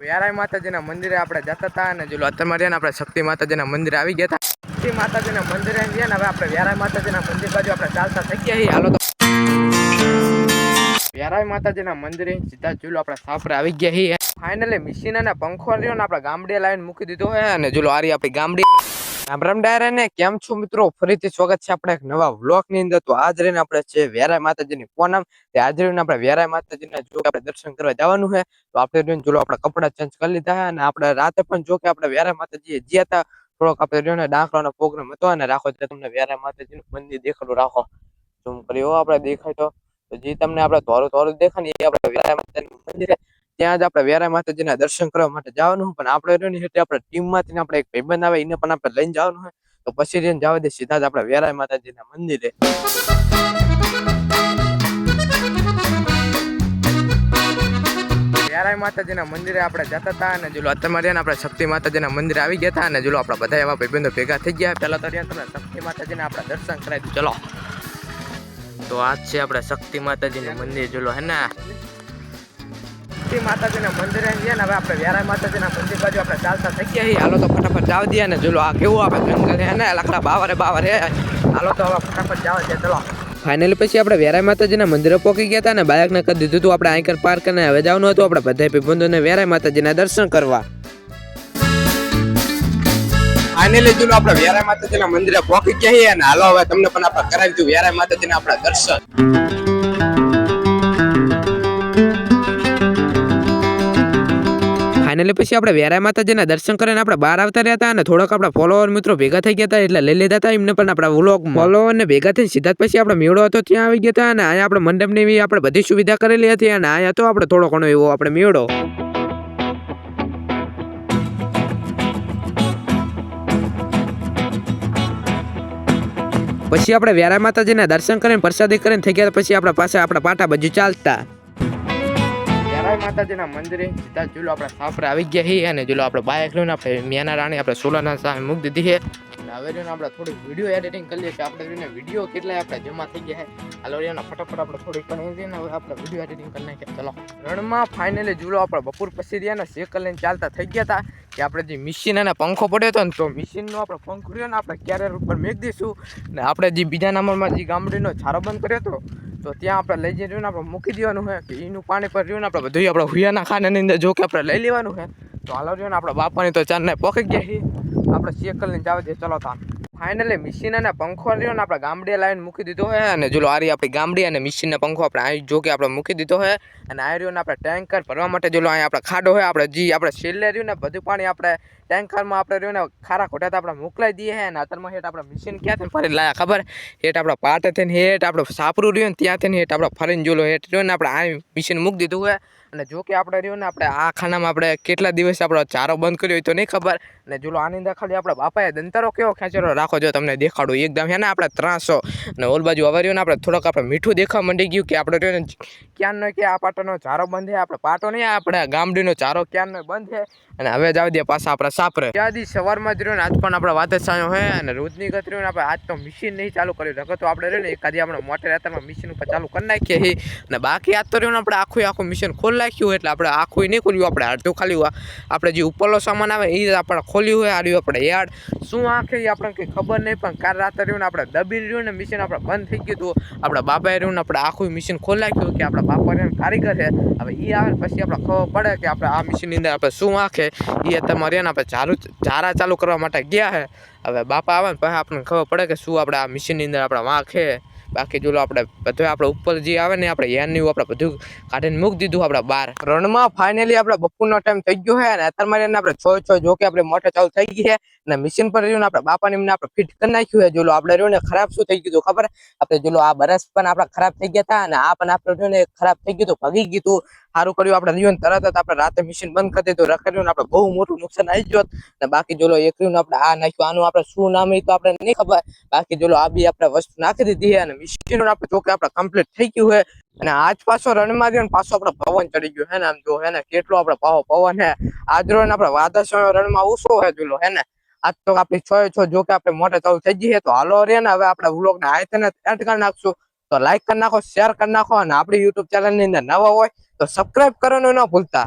વ્યારાય માતાજીના મંદિરે આપણે જતા હતા અને જો અત્યારે આપણે શક્તિ માતાજીના મંદિરે આવી ગયા હતા. શક્તિ માતાજીના મંદિરે ગયા ને હવે આપણે વ્યારાય માતાજીના મંદિર બાજુ આપણે ચાલતા થઈ ગયા. હાલો તો વ્યારાય માતાજીના મંદિરે સીધા ચૂલો આપણે સાપરે આવી ગયા છીએ. ફાઇનલી મિશીન અને પંખો રહ્યો ને આપણે ગામડે લાવીને મૂકી દીધો હોય અને જો આ આપણી ગામડી રામ ડાયરા ને કેમ છો મિત્રો, ફરીથી સ્વાગત છે આપણે એક નવા વ્લોગ ની અંદર. તો આજ રહીને આપણે છે વ્યારાય માતાજીની પૂનમ, આજ રહીને આપણે વ્યારાય માતાજીના જો આપણે દર્શન કરવા જવાનું છે. તો આપણે રહીને જો આપણે કપડા ચેન્જ કરી લીધા છે અને આપણે રાતે પણ જો કે આપણે વ્યારાય માતાજી જ્યાં હતા થોડોક આપણે રહીને ડાંકરાનો પ્રોગ્રામ હતો અને રાખો એટલે તમને વ્યારાય માતાજીનું મંદિર દેખાડું રાખો ઝૂમ કર્યો આપણે દેખાય તો જે તમને આપણે થોડું દેખાય ને એ આપણે વ્યારાય માતાજીનું મંદિર ત્યાં જ આપણે વ્યારાય માતાજીના દર્શન કરવા માટે જવાનું. પણ આપણે રહ્યો એટલે આપણે ટીમમાંથી આપણે એક ભાઈબંધ આવે એને પણ આપણે લઈને જવાનું હોય. તો પછી રહીને જવા દે સીધા જ આપણે વ્યારાય માતાજીના મંદિરે. વ્યારાય માતાજીના મંદિરે આપણે જતા હતા અને જો અત્યારે આપણે શક્તિ માતાજીના મંદિરે આવી ગયા હતા અને જો આપણા બધા એવા ભાઈબંધો ભેગા થઈ ગયા. પહેલા તો તમે શક્તિ માતાજીના આપણે દર્શન કરાવી દઉં. ચલો તો આજ છે આપણે શક્તિ માતાજીનું મંદિર. જોલો હે ને માતાજીના મંદિરે ગયા ને હવે આપણે વ્યારાય માતાજીના મંદિર બાજુ આપણે ચાલતા થઈ ગયા. હાલો તો ફટાફટ જાવ દે ને જોલો આ કેવું આપણે જંગલ હે ને લાકડા બાવરે હાલો તો હવે ફટાફટ જાવ દે. ચલો ફાઇનલી પછી આપણે વ્યારાય માતાજીના મંદિરે પહોંચી ગયા હતા ને બાઇકને કરી દીધું હતું આપણે આઈકર પાર્ક અને હવે જવાનું હતું આપણે બધા ભાઈબંધોને વ્યારાય માતાજીના દર્શન કરવા. ફાઇનલી જો આપણે વ્યારાય માતાજીના મંદિરે પહોંચી ગયા અને હાલો હવે તમને પણ આપણે કરાવી દીધું વ્યારાય માતાજીના આપણા દર્શન. ફાઇનલી પછી આપણે વ્યારાય માતાજીના દર્શન કરીને આપણે બહાર આવતા રહ્યા હતા અને થોડાક આપણા ફોલોવર મિત્રો ભેગા થઈ ગયા હતા એટલે લઈ લીધા હતા એમને પણ આપણા વ્લોગ ફોલોવર ને ભેગા થઈને સીધા પછી આપણે મેળો હતો ત્યાં આવી ગયા હતા અને અહીંયા આપણે મંડપની એવી આપણે બધી સુવિધા કરેલી હતી અને અહીંયા તો આપણે થોડો ઘણો એવો આપણે મેળો. પછી આપણે વ્યારાય માતાજીના દર્શન કરીને પ્રસાદી કરીને થઈ ગયા પછી આપણે પાસે આપણા પાટા બાજુ ચાલતા. માતાજીના મંદિરે સીધા ચૂલો આપણે સાપરે આવી ગયા છીએ અને ચૂલો આપણે બાઇક લઈને આપણે મિયાના રાણી આપણે સોલાના સામે મૂકી દીધી છે અને હવે રહીને આપણે થોડી વિડીયો એડિટિંગ કરી લઈએ કે આપણે રહીને વિડીયો કેટલાય આપણે જમા થઈ ગયા છે. હાલો રહીને ફટાફટ આપણે થોડીક કરી ને હવે આપણે વિડીયો એડિટિંગ કરી નાખીએ. ચલો રણમાં ફાઇનલી ચૂલો આપણે બપોર પછી રહ્યા ને સાયકલ લઈને ચાલતા થઈ ગયા હતા કે આપણે જે મશીન અને પંખો પડ્યો હતો ને તો મશીનનો આપણે પંખો રહ્યો ને આપણે કેરિયર ઉપર મેક દઈશું ને આપણે જે બીજા નંબરમાં જે ગામડીનો છારો બંધ કર્યો હતો તો ત્યાં આપણે લઈ જઈને આપણે મૂકી દેવાનું છે કે એનું પાણી પર રહ્યું ને આપણે બધું આપણે હુયાના ખાનાની અંદર જો કે આપણે લઈ લેવાનું છે. તો હાલો રહ્યો ને આપણે બાપાની તો ચારને પોકી ગયા છીએ આપણે સાયકલ લઈને જવા દે. ચલો તા ફાઇનલી મશીન અને પંખો રહ્યો ને આપણે ગામડે લાવીને મૂકી દીધો હોય અને જો આ રહી આપણી ગામડી અને મશીનને પંખો આપણે અહીં જો કે આપણે મૂકી દીધો હોય અને આ રહ્યો ને આપણે ટેન્કર ભરવા માટે જો અહીંયા આપણે ખાડો હોય આપણે જે આપણે છેલ્લે રહ્યું ને બધું પાણી આપણે ટેન્કરમાં આપણે રહ્યું ને ખારા ખોટા આપણે મોકલાઈ દઈએ હે ને અત્યારમાં હેઠ આપણે મશીન ક્યાંથી ફરી લાયા ખબર હેઠ આપણે પાટે થઈને હેઠ આપણે સાપરું રહ્યું ને ત્યાંથી હેઠ આપણે ફરીને જોલો હેઠ રહ્યો ને આપણે આ મશીન મૂકી દીધું હોય અને જો કે આપણે રહ્યું ને આપણે આ ખાનામાં આપણે કેટલા દિવસ આપણો ચારો બંધ કર્યો હોય તો નહીં ખબર ને જોલો આની અંદર ખાલી આપણા બાપાએ દંતારો કેવો ખેંચેલો રાખો જો તમને દેખાડું એકદમ હે ને આપણે 300 અને ઓલ બાજુ હવે રહ્યું ને આપણે થોડોક આપણે મીઠું દેખવા માંડી ગયું કે આપણે રહ્યું ને ક્યાંનો કે આ પાટાનો ચારો બંધ છે આપણે પાટો નહીં આપણે ગામડીનો ચારો ક્યાંનો બંધ છે અને હવે જાવ દે પાછા આપણે સાપરે ત્યાંથી સવારમાં જ રહ્યું ને આજ પણ આપણે વાત જ સાયો હોય અને રોજની ગત રહ્યું ને આપણે આજ તો મશીન નહીં ચાલુ કર્યું નકર તો આપણે રહ્યું ને એકાદી આપણે મોટર રાતમાં મશીન ઉપર ચાલુ કરી નાખીએ અને બાકી આજ તો રહ્યું ને આપણે આખું મશીન ખોલી નાખ્યું એટલે આપણે આખું નહીં ખોલ્યું આપણે અડધું ખાલી આપણે જે ઉપરનો સામાન આવે એ આપણે ખોલ્યું હોય આર્યું આપણે યાર્ડ શું આખે એ આપણને કંઈ ખબર નહીં પણ કાલ રાતે રહ્યું ને આપણે દબી રહ્યું ને મશીન આપણે બંધ થઈ ગયું હતું આપણા બાપાએ રહ્યું ને આપણે આખું મશીન ખોલી નાખ્યું કે આપણા બાપા રહ્યું કારીગર છે હવે એ આવે પછી આપણે ખબર પડે કે આપણે આ મશીનની અંદર આપણે શું આખે એ તમારે ને આપણે ચારા ચાલુ કરવા માટે ગયા છે હવે બાપા આવે ને પછી આપણને ખબર પડે કે શું આપણે આ મશીનની અંદર આપણે વાંક છે. બાકી જો આપણે બધું આપણે ઉપર જે આવે ને આપણે યાનની આપણે બધું કાઢીને મૂકી દીધું આપણે બહાર રણમાં. ફાઇનલી આપણે બપોરનો ટાઈમ થઈ ગયો છે અને અત્યારે આપણે 6 જો કે આપણે મોટર ચાલુ થઈ ગઈ છે અને મશીન પર રહ્યું ને આપણે બાપાને એમને આપણે ફિટ કરી નાખ્યું છે. જોલો આપણે રહ્યું ને ખરાબ શું થઈ ગયું ખબર આપણે જોલો આ બરસ પણ આપણા ખરાબ થઈ ગયા હતા અને આ પણ આપણે રહ્યું ને ખરાબ થઈ ગયું ભાગી ગયું હતું. સારું કર્યું આપણે રહ્યું ને તરત જ આપણે રાતે મશીન બંધ કરી દીધું રખડ્યું ને આપણે બહુ મોટું નુકસાન આવી ગયું ને બાકી જોલો એક રહ્યું ને આપણે આ નાખ્યું આનું આપણે શું નામ એ તો આપણે નહીં ખબર બાકી જોલો આ બી આપણે વસ્તુ નાખી દીધી છે અને મશીન આપણે ચોકે આપણે કમ્પ્લીટ થઈ ગયું છે અને આજ પાછો રણમાં ગયો ને પાછો આપણે પવન ચડી ગયો હે ને આમ જો હે ને કેટલો આપણે પવન હે આજ રોજ આપણે વાદળ રણમાં ઓછો હે જોલો હે ને આજ તો આપણી 6 જો કે આપણે મોટે ચાલુ થઈ ગઈ છે. તો હાલો રે ને હવે આપણે વ્લોગ ને આયતને એડ કરી નાખશું તો લાઈક કરી નાખો શેર કરી નાખો અને આપણી YouTube ચેનલ ની અંદર નવા હોય તો સબસ્ક્રાઇબ કરવાનું ન ભૂલતા.